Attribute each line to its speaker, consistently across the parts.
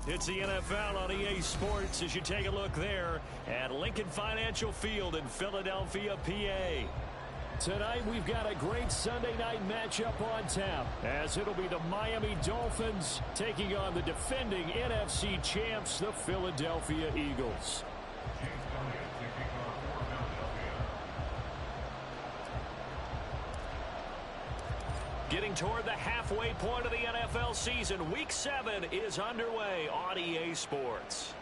Speaker 1: It's the NFL on EA Sports as you take a look there at Lincoln Financial Field in Philadelphia, PA. Tonight we've got a great Sunday night matchup on tap as it'll be the Miami Dolphins taking on the defending NFC champs, the Philadelphia Eagles. Getting toward the halfway point of the NFL season, Week 7 is underway on EA Sports.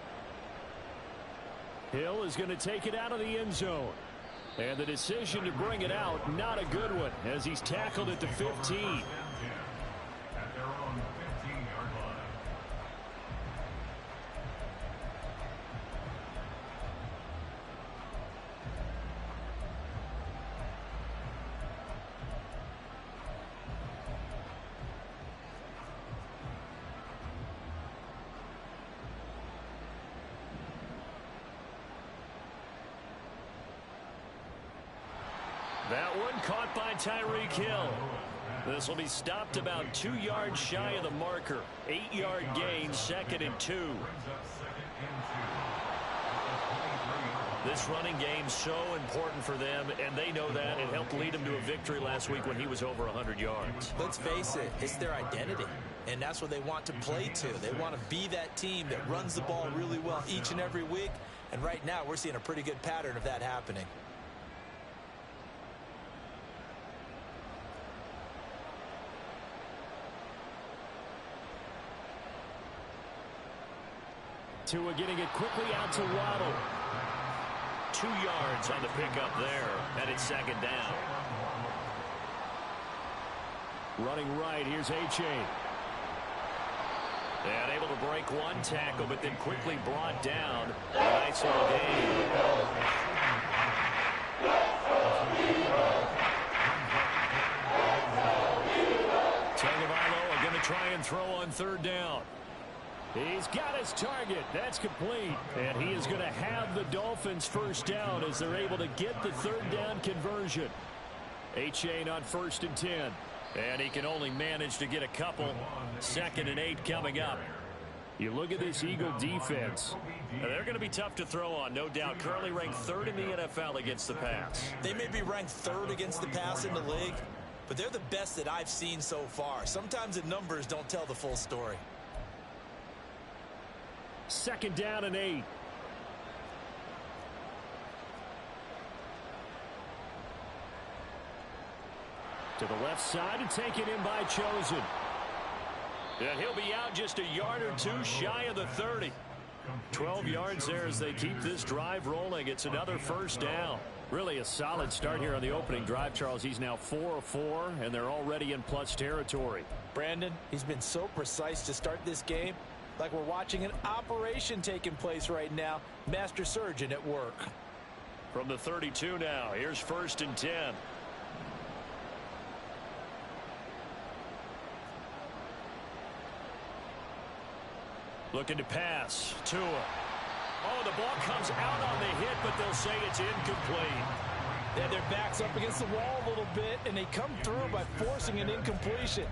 Speaker 1: Hill is going to take it out of the end zone. And the decision to bring it out, not a good one, as he's tackled at the 15. That one caught by Tyreek Hill. This will be stopped about 2 yards shy of the marker. 8-yard gain, 2nd and 2. This running game's so important for them, and they know that. It helped lead them to a victory last week when he was over 100 yards.
Speaker 2: Let's face it, it's their identity, and that's what they want to play to. They want to be that team that runs the ball really well each and every week, and right now we're seeing a pretty good pattern of that happening.
Speaker 1: Tua getting it quickly out to Waddle. 2 yards on the pickup there, and it's 2nd down. Running right, here's A-Chain. And able to break one tackle, but then quickly brought down. A nice little gain. Tagovailoa going to try and throw on 3rd down. He's got his target. That's complete. And he is going to have the Dolphins 1st down as they're able to get the 3rd down conversion. A-Chain on 1st and 10. And he can only manage to get a couple. 2nd and 8 coming up. You look at this Eagle defense. They're going to be tough to throw on, no doubt. Currently ranked 3rd in the NFL against the pass.
Speaker 2: They may be ranked 3rd against the pass in the league, but they're the best that I've seen so far. Sometimes the numbers don't tell the full story.
Speaker 1: 2nd down and 8. To the left side and taken in by Chosen. And he'll be out just a yard or 2 shy of the 30. 12 yards there as they keep this drive rolling. It's another 1st down. Really a solid start here on the opening drive, Charles. He's now 4 of 4, and they're already in plus territory.
Speaker 2: Brandon, he's been so precise to start this game. Like we're watching an operation taking place right now. Master surgeon at work.
Speaker 1: From the 32 now, here's 1st and 10. Looking to pass. Tua. Oh, the ball comes out on the hit, but they'll say it's incomplete.
Speaker 2: They had their backs up against the wall a little bit, and they come through by forcing an incompletion.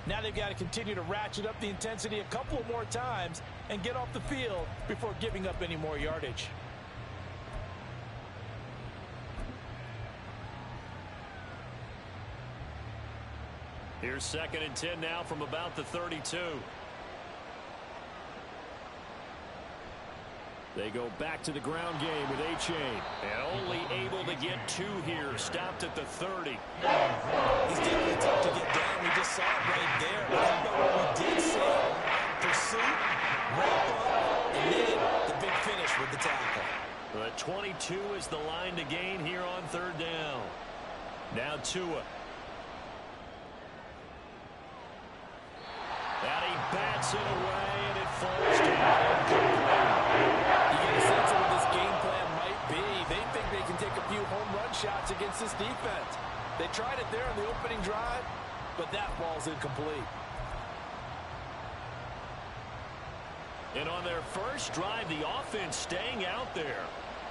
Speaker 2: Now they've got to continue to ratchet up the intensity a couple of more times and get off the field before giving up any more yardage.
Speaker 1: Here's 2nd and 10 now from about the 32. They go back to the ground game with A-Chain. And only able to get 2 here. Stopped at the 30.
Speaker 2: He's definitely tough to get down. We just saw it right there. But how about what we did see? Pursuit, wrap up, and then the big finish with the tackle.
Speaker 1: The 22 is the line to gain here on 3rd down. Now Tua. And he bats it away, and it falls down.
Speaker 2: Shots against this defense. They tried it there on the opening drive, but that ball's incomplete.
Speaker 1: And on their first drive, the offense staying out there.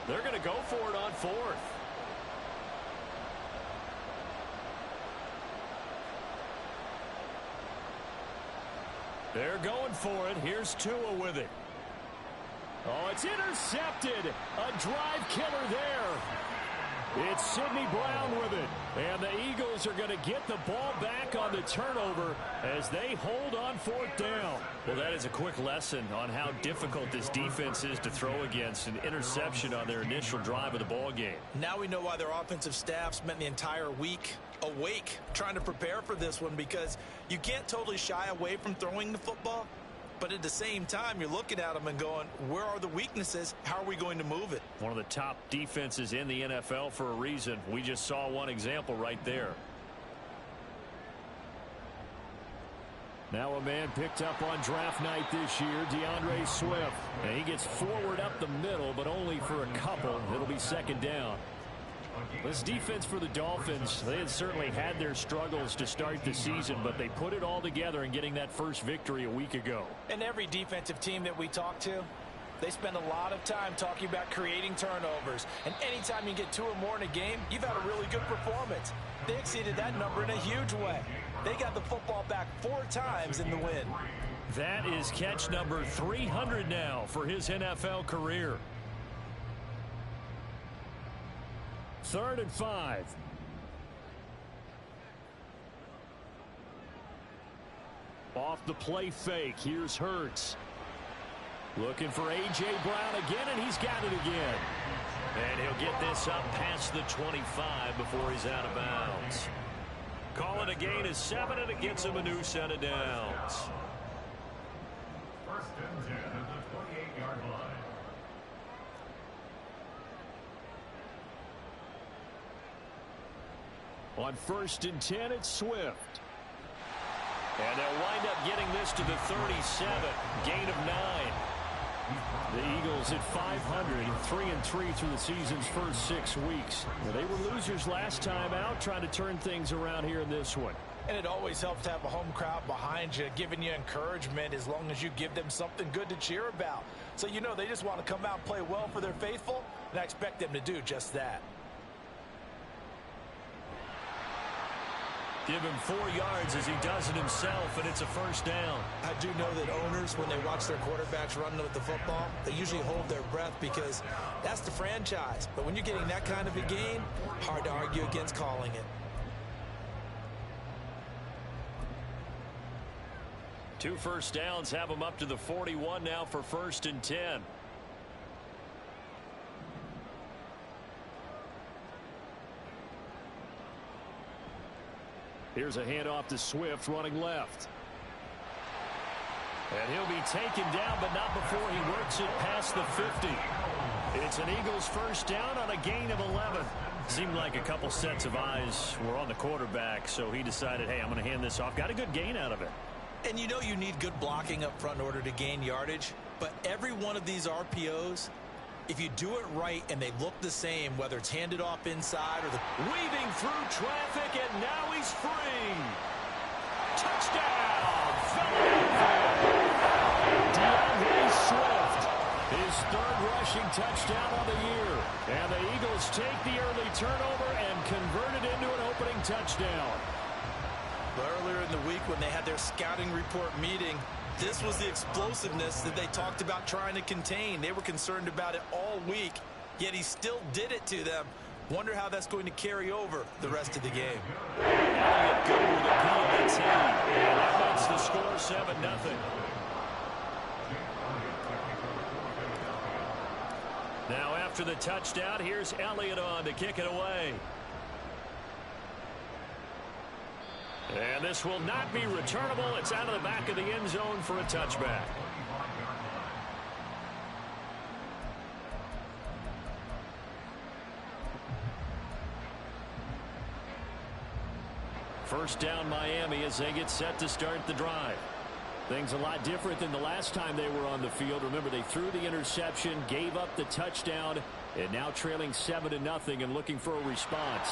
Speaker 1: They're going to go for it on 4th. They're going for it. Here's Tua with it. Oh, it's intercepted. A drive killer there. It's Sidney Brown with it. And the Eagles are going to get the ball back on the turnover as they hold on fourth down. Well, that is a quick lesson on how difficult this defense is to throw against. An interception on their initial drive of the ball game.
Speaker 2: Now we know why their offensive staff spent the entire week awake trying to prepare for this one, because you can't totally shy away from throwing the football. But at the same time, you're looking at them and going, where are the weaknesses? How are we going to move it?
Speaker 1: One of the top defenses in the NFL for a reason. We just saw one example right there. Now a man picked up on draft night this year, DeAndre Swift. And he gets forward up the middle, but only for a couple. It'll be second down. This defense for the Dolphins, they had certainly had their struggles to start the season, but they put it all together in getting that first victory a week ago.
Speaker 2: And every defensive team that we talk to, they spend a lot of time talking about creating turnovers. And anytime you get 2 or more in a game, you've had a really good performance. They exceeded that number in a huge way. They got the football back 4 times in the win.
Speaker 1: That is catch number 300 now for his NFL career. 3rd and 5. Off the play fake. Here's Hurts. Looking for A.J. Brown again, and he's got it again. And he'll get this up past the 25 before he's out of bounds. Call it a gain of 7, and it gets him a new set of downs.
Speaker 3: 1st and 10 at the 28-yard line.
Speaker 1: On 1st and 10, it's Swift. And they'll wind up getting this to the 37. Gain of 9. The Eagles at 500, 3-3 through the season's first 6 weeks. Well, they were losers last time out, trying to turn things around here in this one.
Speaker 2: And it always helps to have a home crowd behind you, giving you encouragement as long as you give them something good to cheer about. So you know they just want to come out and play well for their faithful, and I expect them to do just that.
Speaker 1: Give him 4 yards as he does it himself, and it's a first down.
Speaker 2: I do know that owners, when they watch their quarterbacks run with the football, they usually hold their breath because that's the franchise. But when you're getting that kind of a gain, hard to argue against calling it.
Speaker 1: 2 first downs have him up to the 41 now for 1st and 10. Here's a handoff to Swift running left. And he'll be taken down, but not before he works it past the 50. It's an Eagles first down on a gain of 11. Seemed like a couple sets of eyes were on the quarterback, so he decided, hey, I'm going to hand this off. Got a good gain out of it.
Speaker 2: And you know you need good blocking up front in order to gain yardage, but every one of these RPOs, if you do it right and they look the same, whether it's handed off inside or the
Speaker 1: weaving through traffic, and now he's free. Touchdown, Philadelphia. DeAndre Swift, his 3rd rushing touchdown of the year. And the Eagles take the early turnover and convert it into an opening touchdown.
Speaker 2: But earlier in the week when they had their scouting report meeting, this was the explosiveness that they talked about trying to contain. They were concerned about it all week, yet he still did it to them. Wonder how that's going to carry over the rest of the game.
Speaker 1: Elliott good with a PAT, and that makes the score 7-0. Now after the touchdown, here's Elliott on to kick it away. And this will not be returnable. It's out of the back of the end zone for a touchback. First down Miami as they get set to start the drive. Things a lot different than the last time they were on the field. Remember, they threw the interception, gave up the touchdown, and now trailing 7-0 and looking for a response.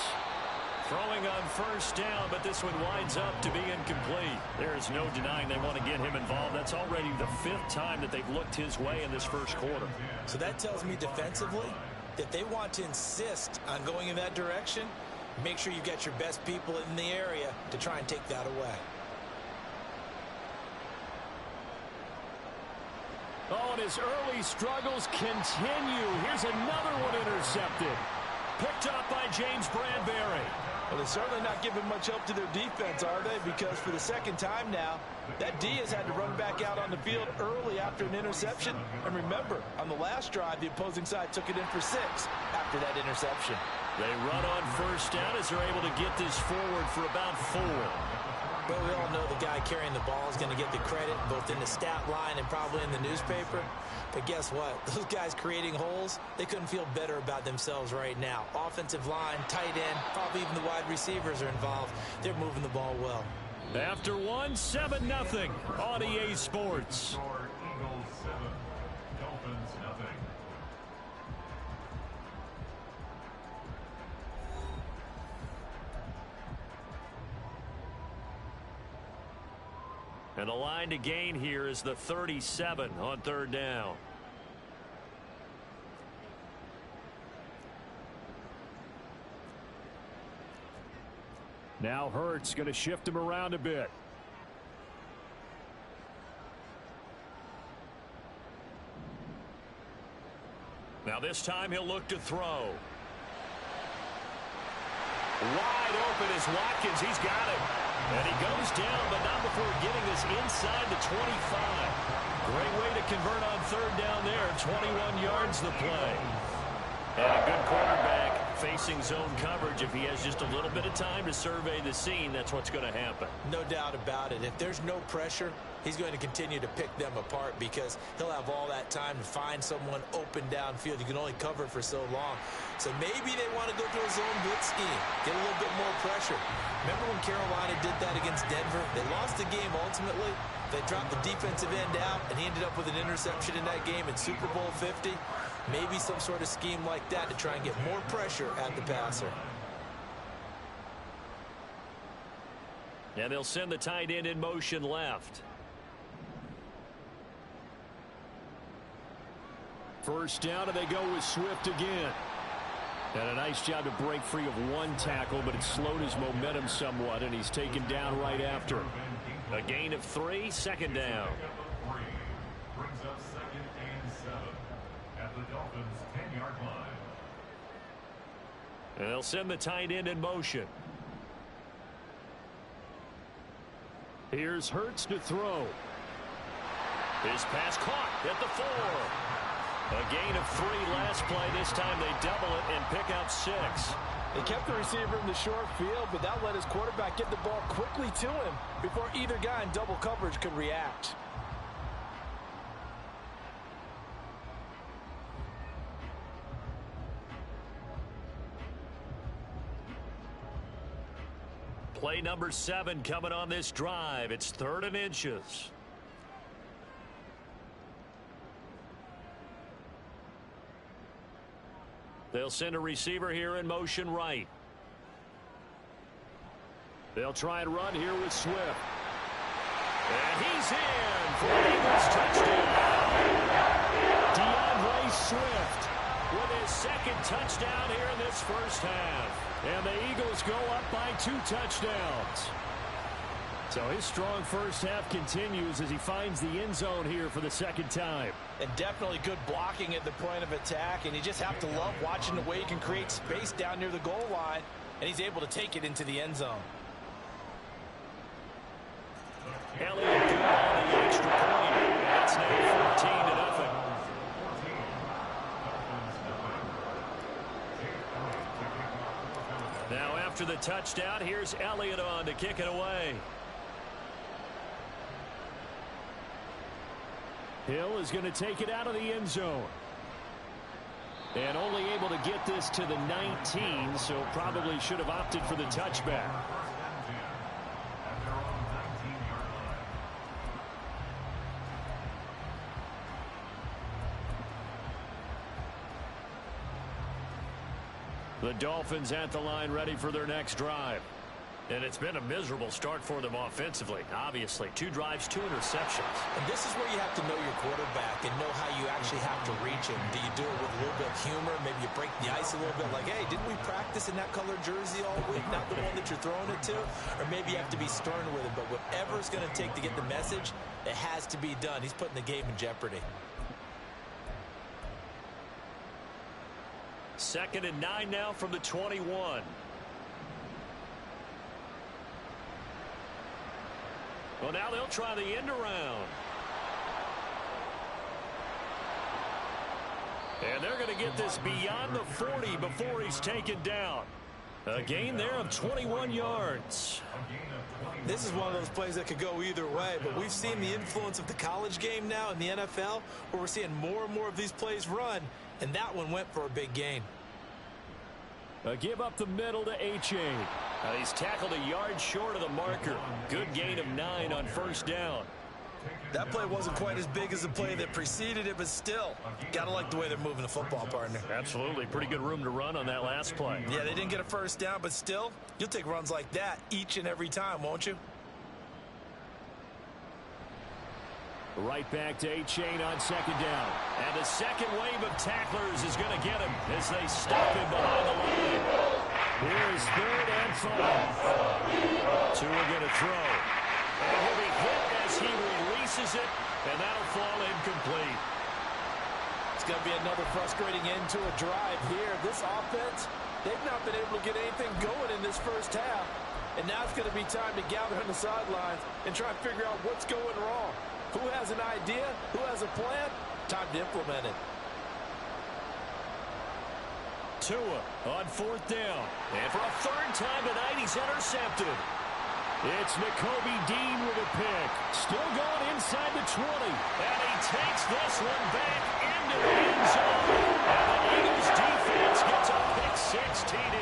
Speaker 1: Throwing on first down, but this one winds up to be incomplete. There is no denying they want to get him involved. That's already the 5th time that they've looked his way in this first quarter.
Speaker 2: So that tells me defensively that they want to insist on going in that direction. Make sure you get your best people in the area to try and take that away.
Speaker 1: Oh, and his early struggles continue. Here's another one intercepted. Picked up by James Bradbury.
Speaker 2: Well, they're certainly not giving much help to their defense, are they? Because for the second time now, that D has had to run back out on the field early after an interception. And remember, on the last drive, the opposing side took it in for 6 after that interception.
Speaker 1: They run on first down as they're able to get this forward for about 4.
Speaker 4: Well, we all know the guy carrying the ball is going to get the credit both in the stat line and probably in the newspaper. But guess what? Those guys creating holes, they couldn't feel better about themselves right now. Offensive line, tight end, probably even the wide receivers are involved. They're moving the ball well.
Speaker 1: After 1, 7-0 on EA Sports.
Speaker 3: Score Eagles 7, Dolphins nothing.
Speaker 1: And the line to gain here is the 37 on third down. Now Hurts going to shift him around a bit. Now this time he'll look to throw. Wide open is Watkins. He's got it. And he goes down, but not before getting this inside the 25. Great way to convert on third down there. 21 yards the play. And a good quarterback facing zone coverage. If he has just a little bit of time to survey the scene, that's what's going to happen.
Speaker 4: No doubt about it. If there's no pressure, he's going to continue to pick them apart because he'll have all that time to find someone open downfield. You can only cover for so long. So maybe they want to go to a zone blitz scheme, get a little bit more pressure. Remember when Carolina did that against Denver? They lost the game ultimately. They dropped the defensive end out, and he ended up with an interception in that game in Super Bowl 50. Maybe some sort of scheme like that to try and get more pressure at the passer.
Speaker 1: And they'll send the tight end in motion left. First down, and they go with Swift again. And a nice job to break free of one tackle, but it slowed his momentum somewhat, and he's taken down right after. A gain of 3, second down.
Speaker 3: Brings up 2nd and 7 at the Dolphins' 10-yard line.
Speaker 1: And they'll send the tight end in motion. Here's Hurts to throw. His pass caught at the 4. A gain of 3 last play. This time they double it and pick up 6.
Speaker 2: They kept the receiver in the short field, but that let his quarterback get the ball quickly to him before either guy in double coverage could react.
Speaker 1: Play number 7 coming on this drive. It's 3rd and inches. They'll send a receiver here in motion right. They'll try and run here with Swift. And he's in for an Eagles touchdown. DeAndre Swift with his 2nd touchdown here in this first half. And the Eagles go up by 2 touchdowns. So his strong first half continues as he finds the end zone here for the 2nd time.
Speaker 2: And definitely good blocking at the point of attack. And you just have to love watching the way he can create space down near the goal line. And he's able to take it into the end zone.
Speaker 1: Elliott good on the extra point. It's now 14-0. Now after the touchdown, here's Elliott on to kick it away. Hill is going to take it out of the end zone. And only able to get this to the 19, so probably should have opted for the touchback. The Dolphins at the line ready for their next drive. And it's been a miserable start for them offensively. Obviously, 2 drives, 2 interceptions.
Speaker 4: And this is where you have to know your quarterback and know how you actually have to reach him. Do you do it with a little bit of humor? Maybe you break the ice a little bit like, hey, didn't we practice in that color jersey all week? Not the one that you're throwing it to? Or maybe you have to be stern with it. But whatever it's going to take to get the message, it has to be done. He's putting the game in jeopardy.
Speaker 1: 2nd and 9 now from the 21. Well, now they'll try the end around. And they're going to get this beyond the 40 before he's taken down. A gain there of 21 yards.
Speaker 4: This is one of those plays that could go either way, but we've seen the influence of the college game now in the NFL, where we're seeing more and more of these plays run, and that one went for a big gain.
Speaker 1: A give up the middle to H.A. He's tackled a yard short of the marker. Good gain of 9 on 1st down.
Speaker 4: That play wasn't quite as big as the play that preceded it, but still, gotta like the way they're moving the football, partner.
Speaker 1: Absolutely. Pretty good room to run on that last play.
Speaker 4: Yeah, they didn't get a 1st down, but still, you'll take runs like that each and every time, won't you?
Speaker 1: Right back to A-Chain on 2nd down. And the second wave of tacklers is going to get him as they stop him behind the line. Here is 3rd and 5. 2 are going to throw. And he'll be hit as he releases it, and that'll fall incomplete.
Speaker 2: It's going to be another frustrating end to a drive here. This offense, they've not been able to get anything going in this 1st half. And now it's going to be time to gather on the sidelines and try and figure out what's going wrong. Who has an idea? Who has a plan? Time to implement it.
Speaker 1: Tua on 4th down. And for a 3rd time tonight, he's intercepted. It's Nakobe Dean with a pick. Still going inside the 20. And he takes this one back into the end zone. And the Eagles defense gets a pick 6 TD.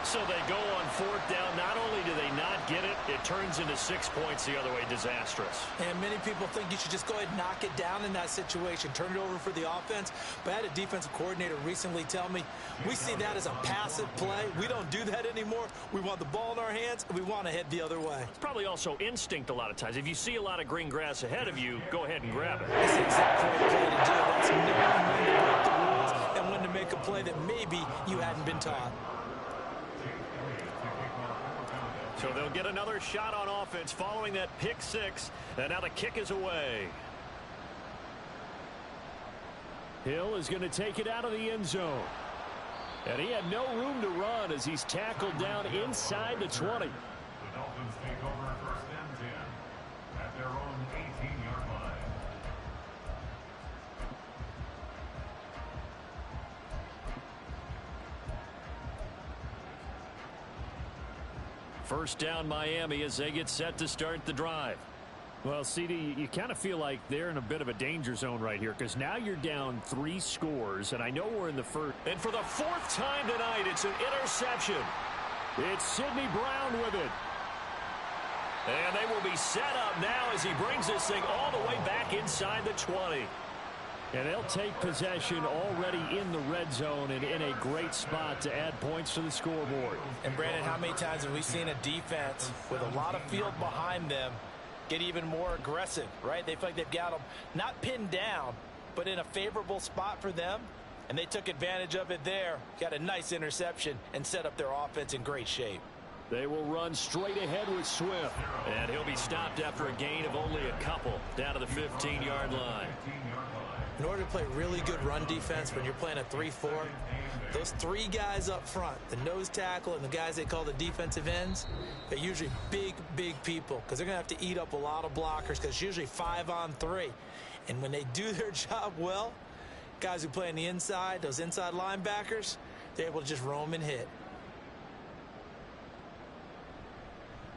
Speaker 1: So they go on 4th down. Not only do they not get it, it turns into 6 points the other way. Disastrous.
Speaker 4: And many people think you should just go ahead and knock it down in that situation. Turn it over for the offense. But I had a defensive coordinator recently tell me, we see that as a passive play. We don't do that anymore. We want the ball in our hands, and we want to head the other way.
Speaker 1: It's probably also instinct a lot of times. If you see a lot of green grass ahead of you, go ahead and grab it.
Speaker 4: That's exactly the play to do. That's knowing when to break the rules and when to make a play that maybe you hadn't been taught.
Speaker 1: So they'll get another shot on offense following that pick 6. And now the kick is away. Hill is going to take it out of the end zone. And he had no room to run as he's tackled down inside the 20.
Speaker 3: The Dolphins take over 1st and 10 at their own 18-yard line.
Speaker 1: First down Miami as they get set to start the drive. Well, CD, you kind of feel like they're in a bit of a danger zone right here because now you're down 3 scores, and I know we're in the 1st. And for the 4th time tonight, it's an interception. It's Sidney Brown with it. And they will be set up now as he brings this thing all the way back inside the 20. And they'll take possession already in the red zone and in a great spot to add points to the scoreboard.
Speaker 2: And, Brandon, how many times have we seen a defense with a lot of field behind them get even more aggressive, right? They feel like they've got them not pinned down, but in a favorable spot for them, and they took advantage of it there. Got a nice interception and set up their offense in great shape.
Speaker 1: They will run straight ahead with Swift. And he'll be stopped after a gain of only a couple down to the 15-yard line.
Speaker 4: In order to play really good run defense when you're playing a 3-4, those 3 guys up front, the nose tackle and the guys they call the defensive ends, they're usually big, big people because they're going to have to eat up a lot of blockers because it's usually 5 on 3. And when they do their job well, guys who play on the inside, those inside linebackers, they're able to just roam and hit.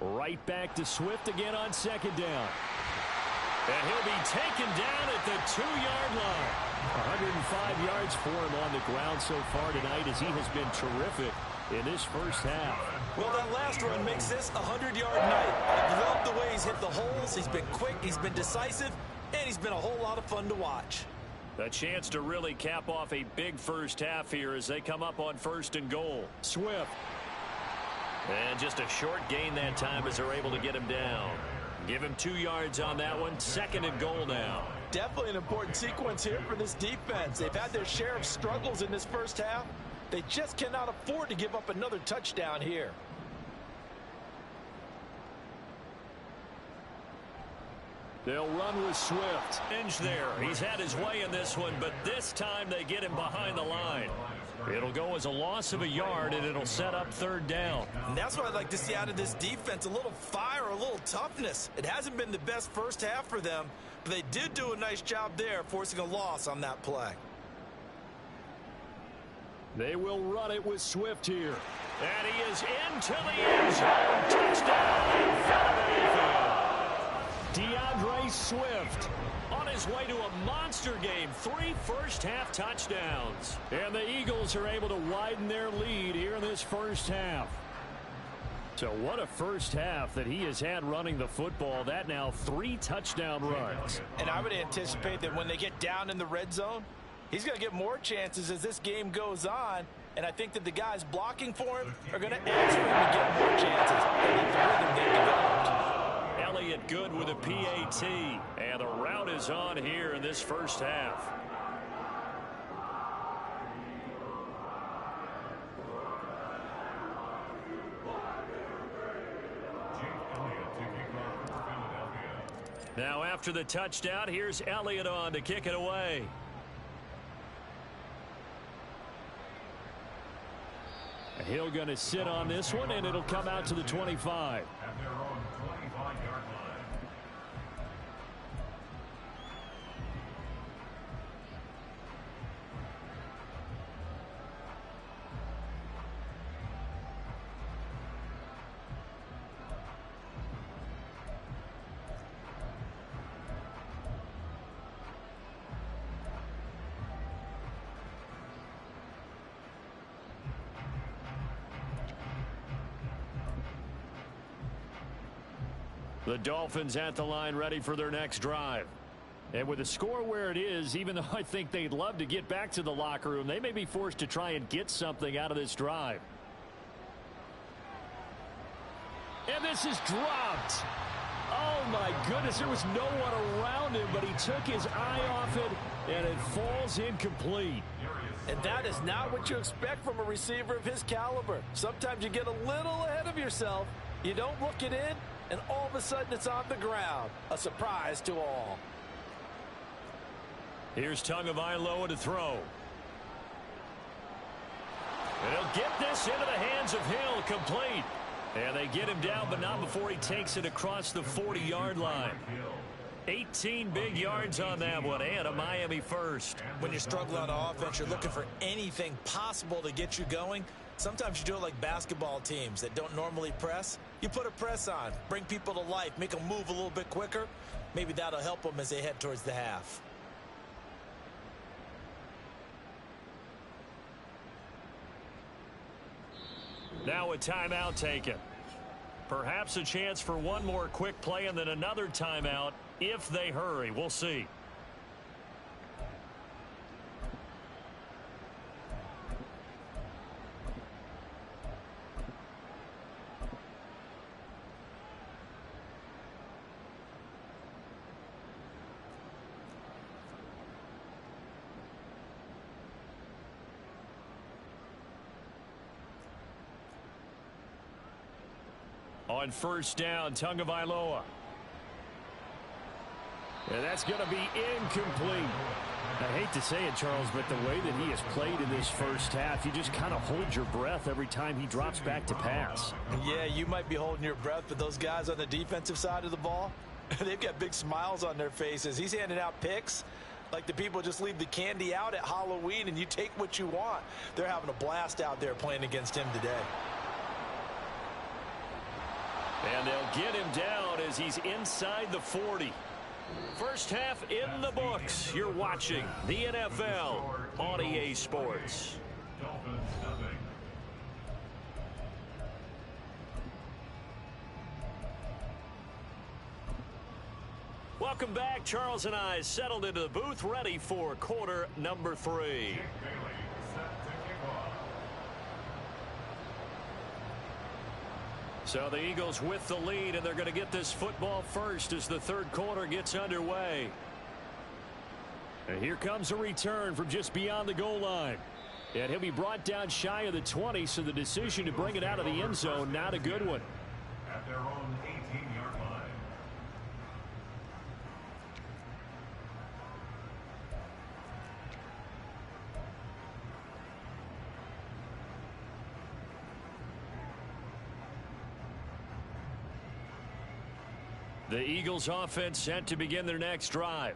Speaker 1: Right back to Swift again on 2nd down. And he'll be taken down at the 2-yard line. 105 yards for him on the ground so far tonight as he has been terrific in this 1st half.
Speaker 4: Well, that last run makes this a 100-yard night. I love the way he's hit the holes. He's been quick, he's been decisive, and he's been a whole lot of fun to watch.
Speaker 1: A chance to really cap off a big 1st half here as they come up on 1st and goal. Swift. And just a short gain that time as they're able to get him down. Give him 2 yards on that one. 2nd and goal now.
Speaker 2: Definitely an important sequence here for this defense. They've had their share of struggles in this 1st half. They just cannot afford to give up another touchdown here.
Speaker 1: They'll run with Swift. Inch there. He's had his way in this one, but this time they get him behind the line. It'll go as a loss of a yard, and it'll set up third down.
Speaker 2: And that's what I'd like to see out of this defense, a little fire, a little toughness. It hasn't been the best first half for them, but they did do a nice job there, forcing a loss on that play.
Speaker 1: They will run it with Swift here. And he is into the end zone. Touchdown, Philadelphia. DeAndre Swift on his way to a monster game. 3 first-half touchdowns. And the Eagles are able to widen their lead here in this first half. So what a first half that he has had running the football. That now 3 touchdown runs.
Speaker 2: And I would anticipate that when they get down in the red zone, he's going to get more chances as this game goes on. And I think that the guys blocking for him are going to ask for him to get more chances. And that's the rhythm they've developed.
Speaker 1: Elliott good with a PAT. And the route is on here in this first half. Now after the touchdown, here's Elliott on to kick it away. He'll going to sit on this one, and it'll come out to the 25.
Speaker 3: At their own 25-yard line.
Speaker 1: The Dolphins at the line ready for their next drive. And with the score where it is, even though I think they'd love to get back to the locker room, they may be forced to try and get something out of this drive. And this is dropped. Oh, my goodness. There was no one around him, but he took his eye off it, and it falls incomplete.
Speaker 2: And that is not what you expect from a receiver of his caliber. Sometimes you get a little ahead of yourself. You don't look it in, and all of a sudden it's on the ground. A surprise to all.
Speaker 1: Here's Tagovailoa to throw. And he'll get this into the hands of Hill, complete. And they get him down, but not before he takes it across the 40-yard line. 18 big yards on that one, and a Miami first.
Speaker 4: When you struggle on offense, you're looking for anything possible to get you going. Sometimes you do it like basketball teams that don't normally press. You put a press on, bring people to life, make them move a little bit quicker. Maybe that'll help them as they head towards the half.
Speaker 1: Now a timeout taken. Perhaps a chance for one more quick play and then another timeout if they hurry. We'll see. On first down, Tagovailoa. And that's going to be incomplete. I hate to say it, Charles, but the way that he has played in this first half, you just kind of hold your breath every time he drops back to pass.
Speaker 2: Yeah, you might be holding your breath, but those guys on the defensive side of the ball, they've got big smiles on their faces. He's handing out picks like the people just leave the candy out at Halloween and you take what you want. They're having a blast out there playing against him today.
Speaker 1: And they'll get him down as he's inside the 40. First half in the books. You're watching the NFL on EA Sports.
Speaker 3: Dolphins nothing.
Speaker 1: Welcome back. Charles and I settled into the booth, ready for quarter number 3.
Speaker 3: Bailey set to kick off.
Speaker 1: So the Eagles with the lead, and they're going to get this football first as the third quarter gets underway. And here comes a return from just beyond the goal line. And he'll be brought down shy of the 20, so the decision to bring it out of the end zone, not a good one.
Speaker 3: At their own 18-yard line.
Speaker 1: The Eagles offense set to begin their next drive.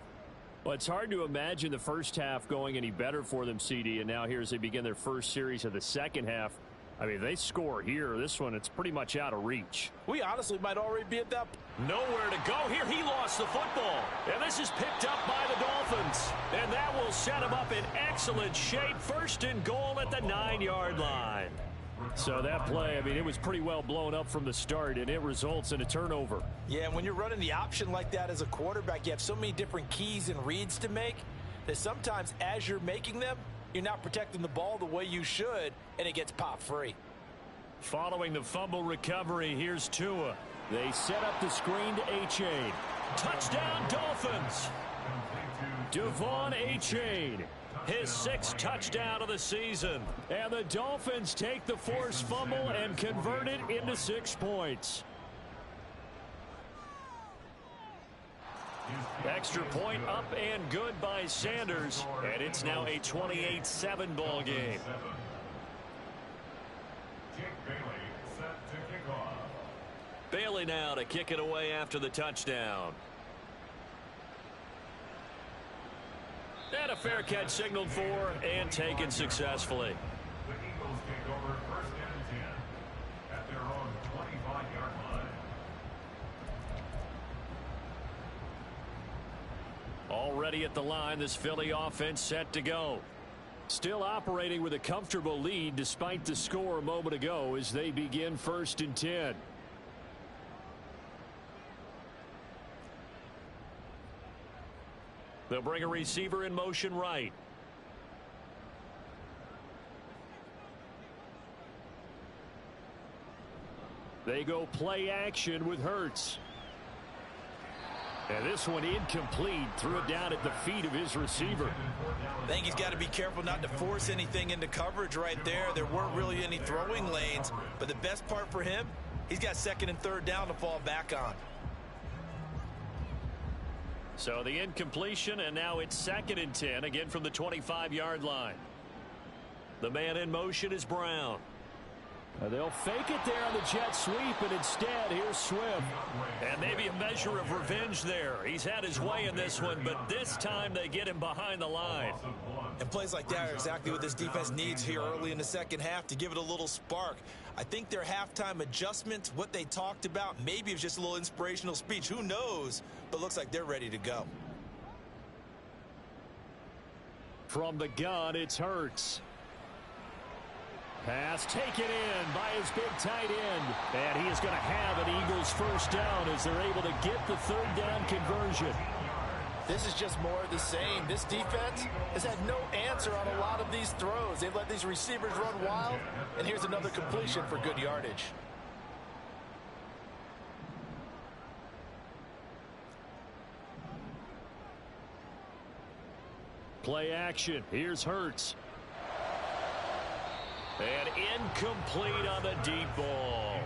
Speaker 1: Well, it's hard to imagine the first half going any better for them, CD, and now here as they begin their first series of the second half. I mean, they score here. This one, it's pretty much out of reach.
Speaker 2: We honestly might already be at that.
Speaker 1: Nowhere to go here. He lost the football. And this is picked up by the Dolphins. And that will set him up in excellent shape. First and goal at the 9-yard line. So that play, I mean, it was pretty well blown up from the start, and it results in a turnover.
Speaker 2: Yeah, and when you're running the option like that as a quarterback, you have so many different keys and reads to make that sometimes as you're making them, you're not protecting the ball the way you should, and it gets popped free.
Speaker 1: Following the fumble recovery, here's Tua. They set up the screen to A-Chain. Touchdown, Dolphins! Devon A-Chain, his 6th touchdown of the season. And the Dolphins take the forced fumble and convert it into 6 points. Extra point up and good by Sanders, and it's now a 28-7 ball game. Bailey now to kick it away after the touchdown. And a fair catch signaled for and taken successfully.
Speaker 3: The Eagles take over 1st and 10 at their own 25-yard line.
Speaker 1: Already at the line, this Philly offense set to go. Still operating with a comfortable lead despite the score a moment ago as they begin 1st and 10. They'll bring a receiver in motion right. They go play action with Hurts. And this one incomplete. Threw it down at the feet of his receiver.
Speaker 2: I think he's got to be careful not to force anything into coverage right there. There weren't really any throwing lanes. But the best part for him, he's got 2nd and 3rd down to fall back on.
Speaker 1: So the incompletion, and now it's 2nd and 10, again from the 25-yard line. The man in motion is Brown. They'll fake it there on the jet sweep, and instead, here's Swift. And maybe a measure of revenge there. He's had his way in this one, but this time they get him behind the line.
Speaker 2: And plays like that are exactly what this defense needs here early in the second half to give it a little spark. I think their halftime adjustments, what they talked about, maybe it was just a little inspirational speech. Who knows? But looks like they're ready to go.
Speaker 1: From the gun, it's Hurts. Pass taken in by his big tight end. And he is going to have an Eagles first down as they're able to get the 3rd down conversion.
Speaker 2: This is just more of the same. This defense has had no answer on a lot of these throws. They've let these receivers run wild. And here's another completion for good yardage.
Speaker 1: Play action. Here's Hurts. And incomplete on the deep ball.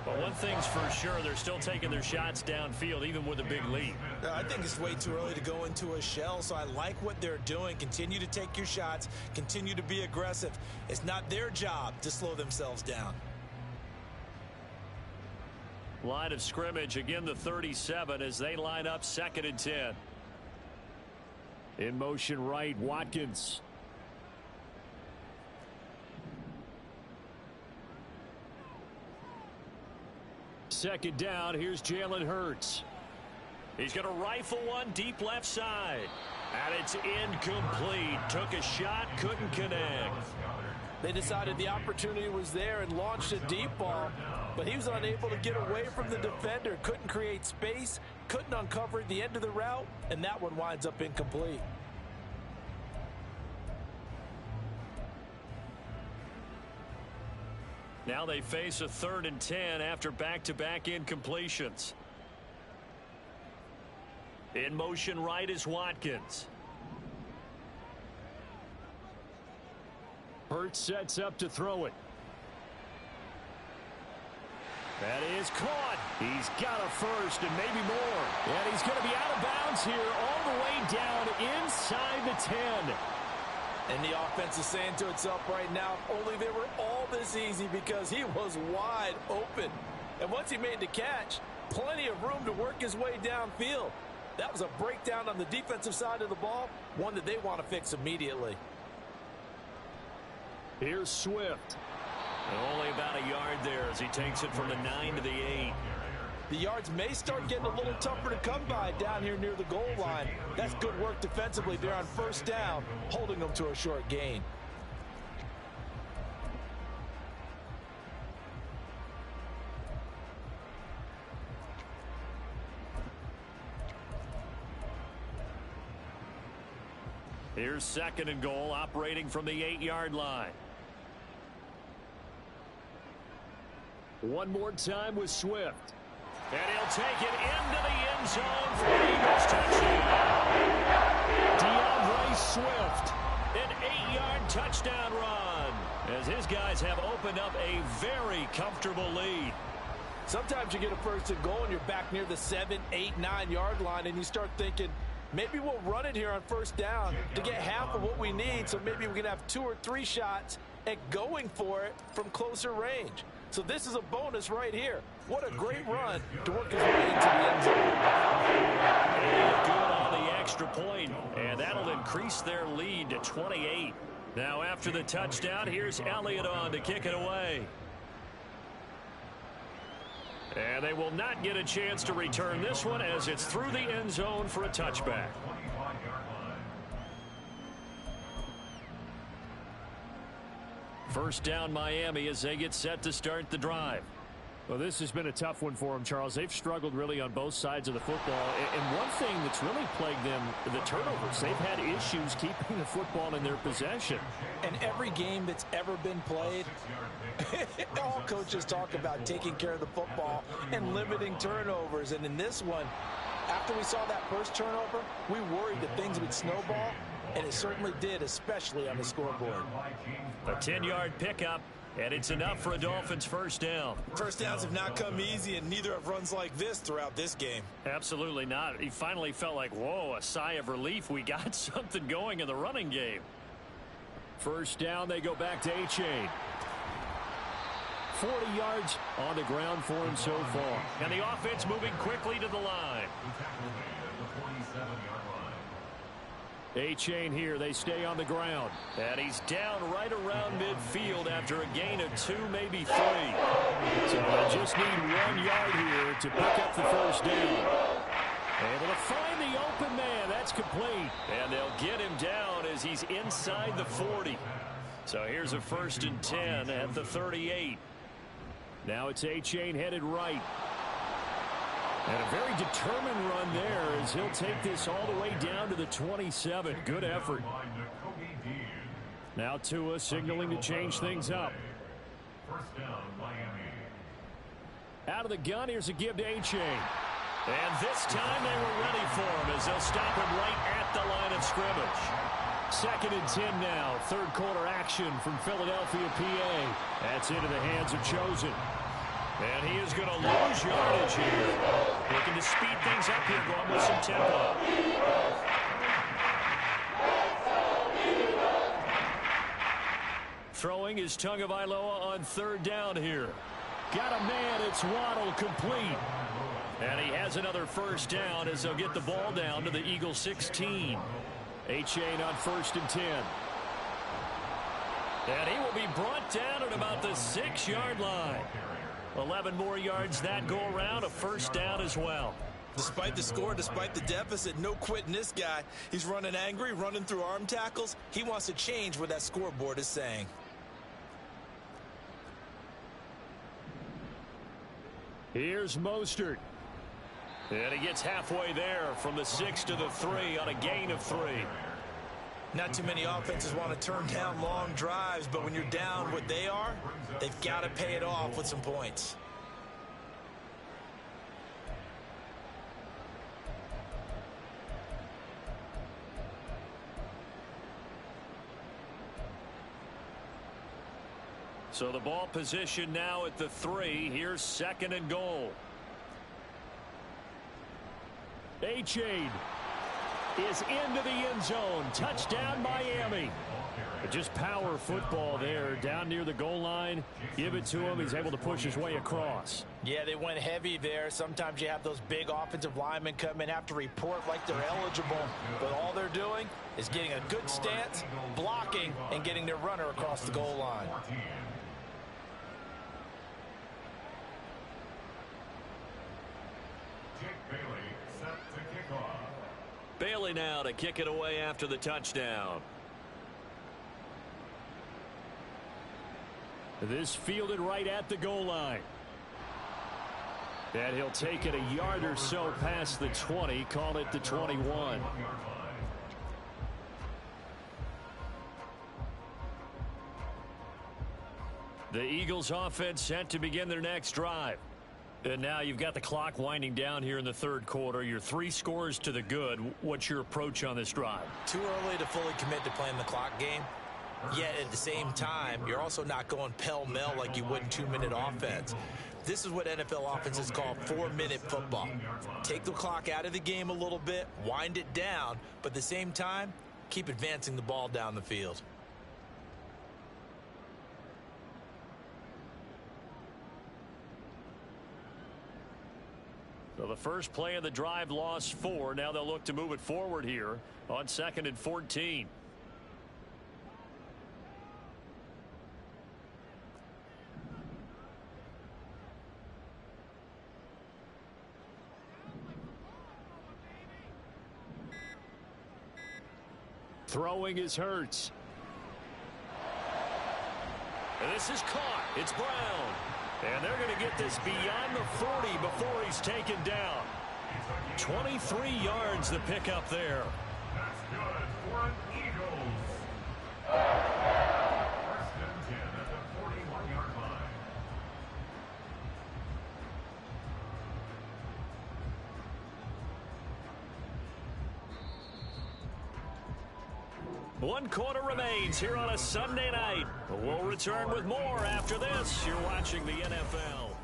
Speaker 1: But one thing's for sure, they're still taking their shots downfield, even with a big lead.
Speaker 2: I think it's way too early to go into a shell, so I like what they're doing. Continue to take your shots. Continue to be aggressive. It's not their job to slow themselves down.
Speaker 1: Line of scrimmage, again the 37 as they line up 2nd and 10. In motion right, Watkins. Second down, here's Jalen Hurts. He's going to rifle one deep left side. And it's incomplete. Took a shot, couldn't connect.
Speaker 2: They decided the opportunity was there and launched a deep ball, but he was unable to get away from the defender. Couldn't create space, couldn't uncover the end of the route, and that one winds up incomplete.
Speaker 1: Now they face a 3rd and 10 after back-to-back incompletions. In motion right is Watkins. Hurts sets up to throw it. That is caught. He's got a first and maybe more. And he's going to be out of bounds here all the way down inside the 10.
Speaker 2: And the offense is saying to itself right now, only they were all this easy because he was wide open. And once he made the catch, plenty of room to work his way downfield. That was a breakdown on the defensive side of the ball, one that they want to fix immediately.
Speaker 1: Here's Swift. Only about a yard there as he takes it from the 9 to the 8.
Speaker 2: The yards may start getting a little tougher to come by down here near the goal line. That's good work defensively there on first down, holding them to a short gain.
Speaker 1: Here's second and goal, operating from the 8-yard line. One more time with Swift. And he'll take it into the end zone for the Eagles touchdown. DeAndre Swift, an 8-yard touchdown run, as his guys have opened up a very comfortable lead.
Speaker 2: Sometimes you get a first and goal and you're back near the 7, 8, 9-yard line and you start thinking, maybe we'll run it here on first down to get half of what we need, so maybe we can have 2 or 3 shots at going for it from closer range. So this is a bonus right here. What a great run to work his way into the end zone.
Speaker 1: Good on the extra point, and that'll increase their lead to 28. Now after the touchdown, here's Elliott on to kick it away. And they will not get a chance to return this one as it's through the end zone for a touchback. First down Miami as they get set to start the drive.
Speaker 5: Well, this has been a tough one for them, Charles. They've struggled really on both sides of the football. And one thing that's really plagued them, the turnovers. They've had issues keeping the football in their possession.
Speaker 2: And every game that's ever been played, all coaches talk about taking care of the football and limiting turnovers. And in this one, after we saw that first turnover, we worried that things would snowball. And it certainly did, especially on the scoreboard.
Speaker 1: A 10-yard pickup, and it's enough for a Dolphins first down.
Speaker 4: First downs have not come easy, and neither have runs like this throughout this game.
Speaker 1: Absolutely not. He finally felt like, whoa, a sigh of relief. We got something going in the running game.
Speaker 5: First down, they go back to A-Chain. 40 yards on the ground for him so far.
Speaker 1: And the offense moving quickly to the line.
Speaker 5: A-Chain here, they stay on the ground.
Speaker 1: And he's down right around midfield after a gain of 2, maybe 3.
Speaker 5: So they just need 1 yard here to pick up the first down.
Speaker 1: Able to find the open man. That's complete. And they'll get him down as he's inside the 40. So here's a 1st and 10 at the 38.
Speaker 5: Now it's A-Chain headed right. And a very determined run there as he'll take this all the way down to the 27. Good effort. Now Tua signaling to change things up. Out of the gun, here's a give to A-Chain.
Speaker 1: And this time they were ready for him as they'll stop him right at the line of scrimmage.
Speaker 5: 2nd and 10 now. 3rd quarter action from Philadelphia, PA. That's into the hands of Chosen.
Speaker 1: And he is going to lose yardage here. Looking to speed things up here, going with some tempo. Throwing is Tagovailoa on 3rd down here.
Speaker 5: Got a man, it's Waddle, complete.
Speaker 1: And he has another first down as they'll get the ball down to the Eagles 16.
Speaker 5: A-Chain on 1st and 10.
Speaker 1: And he will be brought down at about the 6-yard line. 11 more yards that go around, a first down as well.
Speaker 4: Despite the score, despite the deficit, no quitting this guy. He's running angry, running through arm tackles. He wants to change what that scoreboard is saying.
Speaker 5: Here's Mostert.
Speaker 1: And he gets halfway there from the 6 to the 3 on a gain of 3.
Speaker 4: Not too many offenses want to turn down long drives, but when you're down what they are, they've got to pay it off with some points.
Speaker 1: So the ball position now at the 3. Here's 2nd and goal.
Speaker 5: A-Chain is into the end zone. Touchdown, Miami. Just power football there down near the goal line. Give it to him. He's able to push his way across.
Speaker 2: Yeah, they went heavy there. Sometimes you have those big offensive linemen come in, have to report like they're eligible. But all they're doing is getting a good stance, blocking, and getting their runner across the goal line.
Speaker 1: Bailey now to kick it away after the touchdown.
Speaker 5: This fielded right at the goal line. And he'll take it a yard or so past the 20, call it the 21. The Eagles offense set to begin their next drive. And now you've got the clock winding down here in the third quarter. You're 3 scores to the good. What's your approach on this drive?
Speaker 4: Too early to fully commit to playing the clock game. Yet at the same time, you're also not going pell-mell like you would in 2-minute offense. This is what NFL offenses call 4-minute football. Take the clock out of the game a little bit, wind it down, but at the same time, keep advancing the ball down the field.
Speaker 5: So the first play of the drive lost 4. Now they'll look to move it forward here on 2nd and 14. Throwing is Hurts. And this is caught. It's Brown. And they're going to get this beyond the 40 before he's taken down. 23 yards to pick up there.
Speaker 3: That's good for an Eagles. First and 10 at the 41-yard line.
Speaker 5: One quarter remains here on a Sunday night. We'll return with more after this. You're watching the NFL.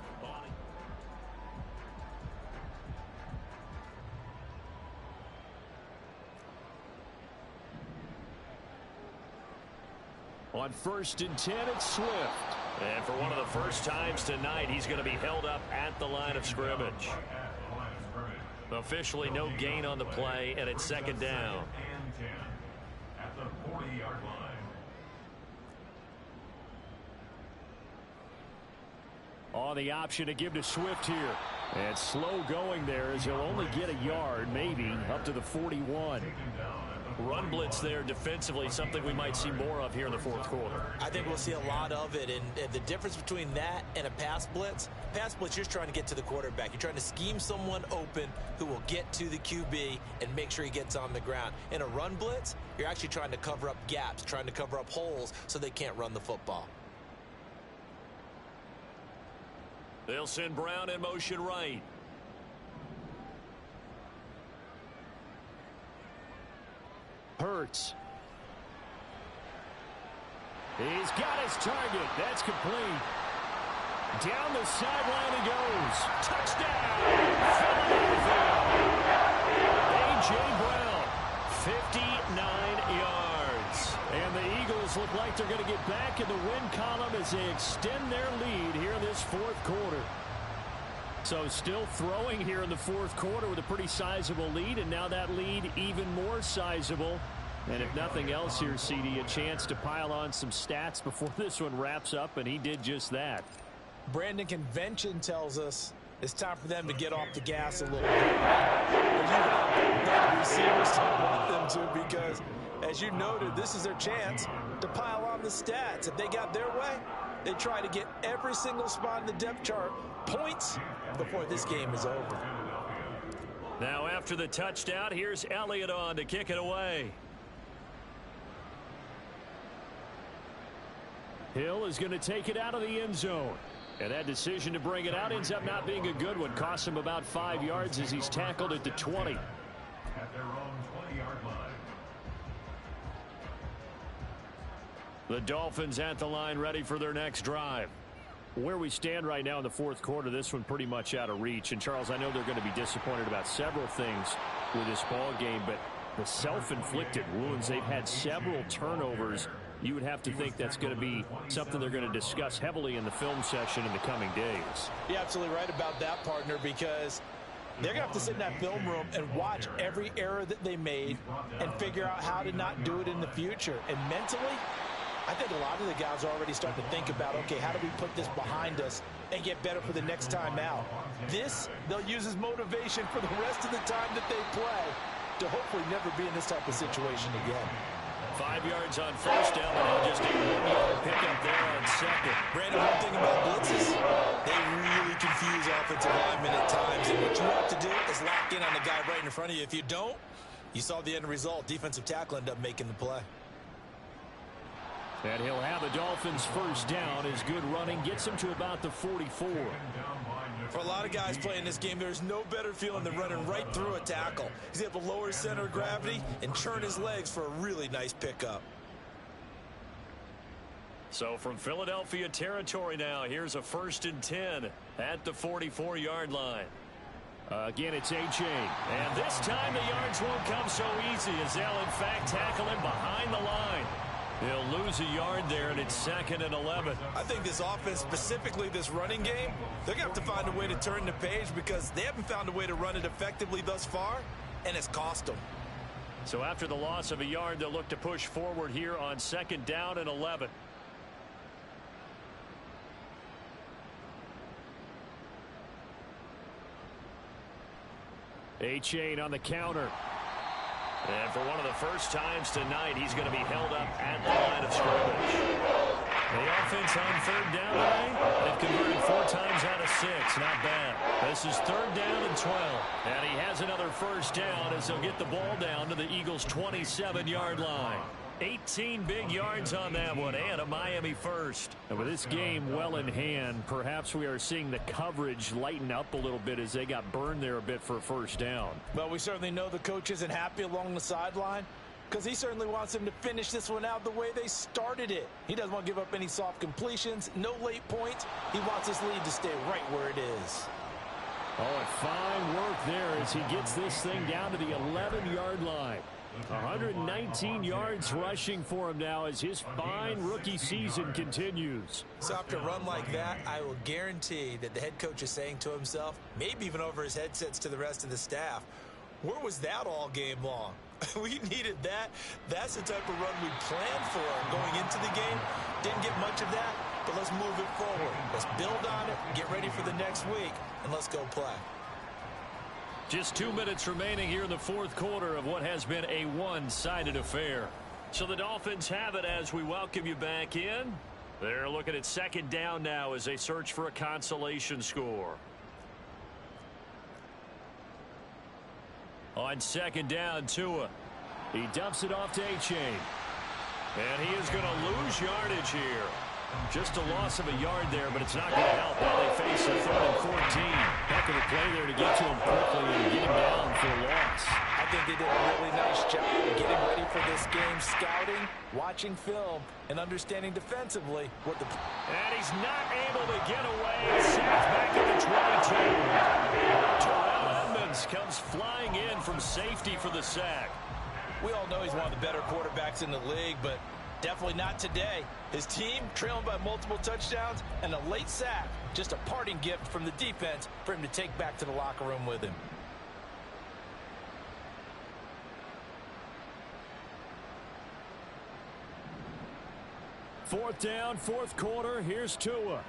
Speaker 5: On 1st and 10, it's Swift. And for one of the first times tonight, he's going to be held up at the line of scrimmage. Officially no gain on the play, and it's 2nd down.
Speaker 3: At the 40-yard line.
Speaker 5: On the option to give to Swift here. And slow going there as he'll only get a yard, maybe, up to the 41. Run blitz there defensively, something we might see more of here in the 4th quarter.
Speaker 4: I think we'll see a lot of it, and the difference between that and a pass blitz, you're just trying to get to the quarterback. You're trying to scheme someone open who will get to the QB and make sure he gets on the ground. In a run blitz, you're actually trying to cover up gaps, trying to cover up holes so they can't run the football.
Speaker 5: They'll send Brown in motion right. Hurts. He's got his target. That's complete. Down the sideline he goes. Touchdown! A.J. Brown, 59 yards. And the Eagles look like they're going to get back in the win column as they extend their lead here in this 4th quarter. So still throwing here in the 4th quarter with a pretty sizable lead, and now that lead even more sizable. And if nothing else here, CD, a chance to pile on some stats before this one wraps up, and he did just that.
Speaker 2: Brandon, convention tells us it's time for them to get off the gas a little bit. But you have the receivers to want them to, because, as you noted, this is their chance to pile on the stats. If they got their way, they try to get every single spot in the depth chart points before this game is over.
Speaker 5: Now after the touchdown, here's Elliott on to kick it away. Hill is going to take it out of the end zone. And that decision to bring it out ends up not being a good one. Costs him about 5 yards as he's tackled at the 20.
Speaker 3: At their own 20-yard line.
Speaker 5: The Dolphins at the line ready for their next drive. Where we stand right now in the 4th quarter, this one pretty much out of reach. And, Charles, I know they're going to be disappointed about several things with this ball game, but the self-inflicted wounds, they've had several turnovers
Speaker 1: you would have to think that's going to be something they're going to discuss heavily in the film session in the coming days.
Speaker 2: You're absolutely right about that, partner, because they're going to have to sit in that film room and watch every error that they made and figure out how to not do it in the future. And mentally, I think a lot of the guys are already starting to think about, okay, how do we put this behind us and get better for the next time out? This, they'll use as motivation for the rest of the time that they play to hopefully never be in this type of situation again.
Speaker 1: 5 yards on first down, and just a 1-yard pickup there on second.
Speaker 4: Brandon, one thing about blitzes, they really confuse offensive linemen at times, and what you have to do is lock in on the guy right in front of you. If you don't, you saw the end result. Defensive tackle ended up making the play.
Speaker 1: And he'll have the Dolphins first down. His good running gets him to about the 44.
Speaker 4: For a lot of guys playing this game, there's no better feeling than running right through a tackle. He's able to lower his center of gravity and churn his legs for a really nice pickup.
Speaker 1: So from Philadelphia territory now, here's a 1st and 10 at the 44-yard line. Again, it's A-Chain. And this time the yards won't come so easy as they'll, in fact, tackle him behind the line. He'll lose a yard there, and it's 2nd and 11.
Speaker 4: I think this offense, specifically this running game, they're going to have to find a way to turn the page because they haven't found a way to run it effectively thus far, and it's cost them.
Speaker 1: So after the loss of a yard, they'll look to push forward here on 2nd down and 11. A-Chain on the counter. And for one of the first times tonight, he's going to be held up at the line of scrimmage. The offense on 3rd down today, they've converted 4 times out of 6. Not bad. This is 3rd down and 12. And he has another first down as they'll get the ball down to the Eagles' 27-yard line. 18 big yards on that one, and a Miami first. And with this game well in hand, perhaps we are seeing the coverage lighten up a little bit as they got burned there a bit for a first down.
Speaker 2: Well, we certainly know the coach isn't happy along the sideline because he certainly wants them to finish this one out the way they started it. He doesn't want to give up any soft completions, no late points. He wants this lead to stay right where it is.
Speaker 1: Oh, and fine work there as he gets this thing down to the 11-yard line. 119 yards rushing for him now as his fine rookie season continues.
Speaker 4: So after a run like that, I will guarantee that the head coach is saying to himself, maybe even over his headsets to the rest of the staff, where was that all game long? We needed that. That's the type of run we planned for going into the game. Didn't get much of that, but let's move it forward. Let's build on it, get ready for the next week, and let's go play.
Speaker 1: Just 2 minutes remaining here in the 4th quarter of what has been a one-sided affair. So the Dolphins have it as we welcome you back in. They're looking at 2nd down now as they search for a consolation score. On 2nd down, Tua. He dumps it off to A-Chain. And he is going to lose yardage here. Just a loss of a yard there, but it's not going to help while they face a 3rd and 14. Heck of a play there to get to him quickly and get him down for a loss.
Speaker 2: I think they did a really nice job of getting ready for this game, scouting, watching film, and understanding defensively what the...
Speaker 1: And he's not able to get away. Sacked back at the 22. Terrell Edmonds comes flying in from safety for the sack.
Speaker 2: We all know he's one of the better quarterbacks in the league, but definitely not today. His team trailing by multiple touchdowns and a late sack. Just a parting gift from the defense for him to take back to the locker room with him.
Speaker 1: Fourth down, 4th quarter. Here's Tua.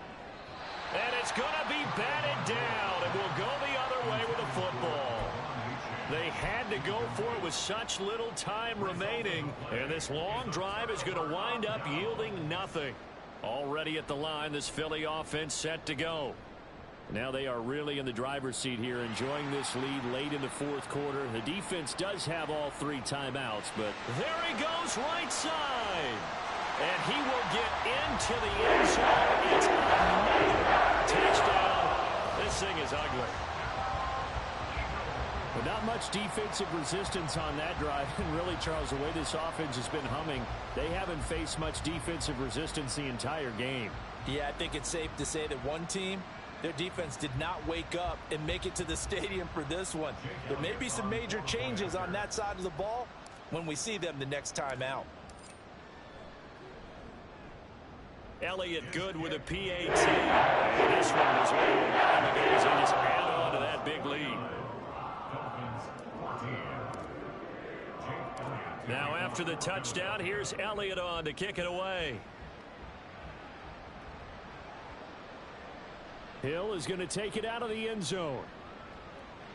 Speaker 1: And it's going to be batted down. It will go the other way with the football. They had to go for it with such little time remaining. And this long drive is going to wind up yielding nothing. Already at the line, this Philly offense set to go. Now they are really in the driver's seat here, enjoying this lead late in the 4th quarter. The defense does have all 3 timeouts, but there he goes right side. And he will get into the end zone. It's another touchdown. This thing is ugly. But not much defensive resistance on that drive. And really, Charles, the way this offense has been humming, they haven't faced much defensive resistance the entire game.
Speaker 2: Yeah, I think it's safe to say that one team, their defense did not wake up and make it to the stadium for this one. There may be some major changes on that side of the ball when we see them the next time out.
Speaker 1: Elliott good with a PAT. And this one was way down the goes. He just add on to that big lead. Now after the touchdown, here's Elliott on to kick it away. Hill is going to take it out of the end zone.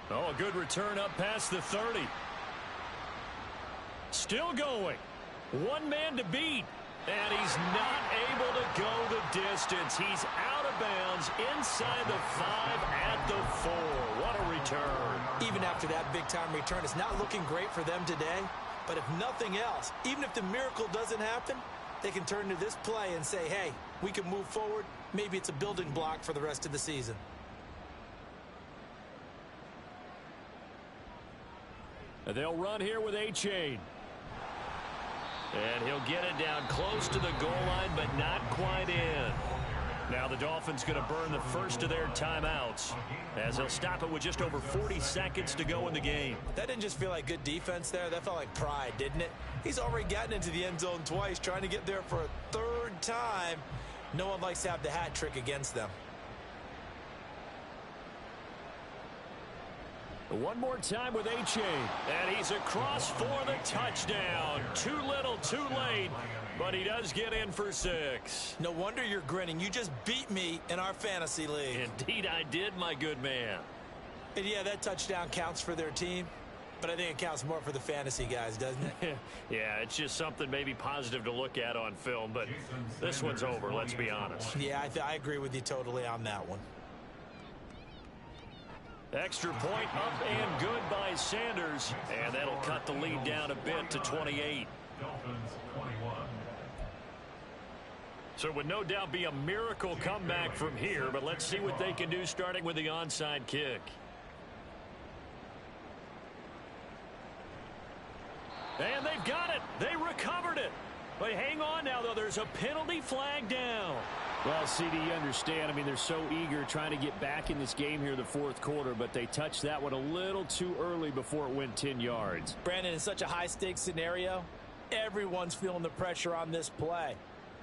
Speaker 1: Oh, a good return up past the 30. Still going. One man to beat. And he's not able to go the distance. He's out of bounds inside the 5 at the 4. What a return.
Speaker 4: Even after that big-time return, it's not looking great for them today. But if nothing else, even if the miracle doesn't happen, they can turn to this play and say, hey, we can move forward. Maybe it's a building block for the rest of the season.
Speaker 1: They'll run here with A-Chain. And he'll get it down close to the goal line, but not quite in. Now the Dolphins going to burn the first of their timeouts as they'll stop it with just over 40 seconds to go in the game.
Speaker 4: That didn't just feel like good defense there. That felt like pride, didn't it? He's already gotten into the end zone twice, trying to get there for a third time. No one likes to have the hat trick against them.
Speaker 1: One more time with A-Chain. And he's across for the touchdown. Too little, too late. But he does get in for 6.
Speaker 4: No wonder you're grinning. You just beat me in our fantasy league.
Speaker 1: Indeed I did, my good man.
Speaker 4: And yeah, that touchdown counts for their team. But I think it counts more for the fantasy guys, doesn't it?
Speaker 1: Yeah, it's just something maybe positive to look at on film. But this one's over, let's be honest.
Speaker 4: Yeah, I agree with you totally on that one.
Speaker 1: Extra point up and good by Sanders. And that'll cut the lead down a bit to 28.
Speaker 3: Dolphins 21.
Speaker 1: So it would no doubt be a miracle comeback from here. But let's see what they can do starting with the onside kick. And they've got it. They recovered it. But hang on now, though. There's a penalty flag down.
Speaker 5: Well, CD, you understand. I mean, they're so eager trying to get back in this game here in the fourth quarter, but they touched that one a little too early before it went 10 yards.
Speaker 2: Brandon, in such a high-stakes scenario, everyone's feeling the pressure on this play.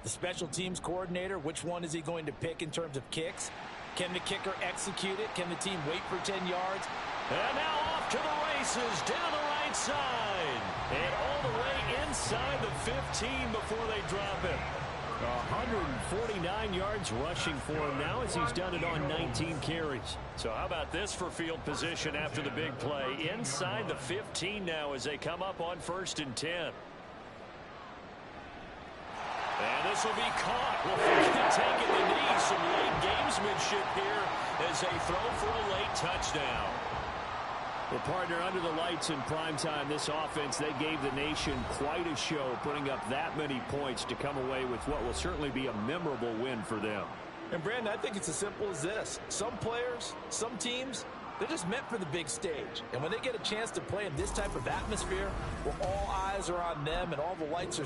Speaker 2: The special teams coordinator, which one is he going to pick in terms of kicks? Can the kicker execute it? Can the team wait for 10 yards?
Speaker 1: And now off to the races, down the right side. And all the way inside the 15 before they drop it.
Speaker 5: 149 yards rushing for him now as he's done it on 19 carries.
Speaker 1: So how about this for field position after the big play? Inside the 15 now as they come up on 1st and 10. And this will be caught. Well, forget taking the knee. Some late gamesmanship here as they throw for a late touchdown.
Speaker 5: Well, partner, under the lights in primetime, this offense, they gave the nation quite a show, putting up that many points to come away with what will certainly be a memorable win for them.
Speaker 2: And, Brandon, I think it's as simple as this. Some players, some teams, they're just meant for the big stage. And when they get a chance to play in this type of atmosphere where all eyes are on them and all the lights are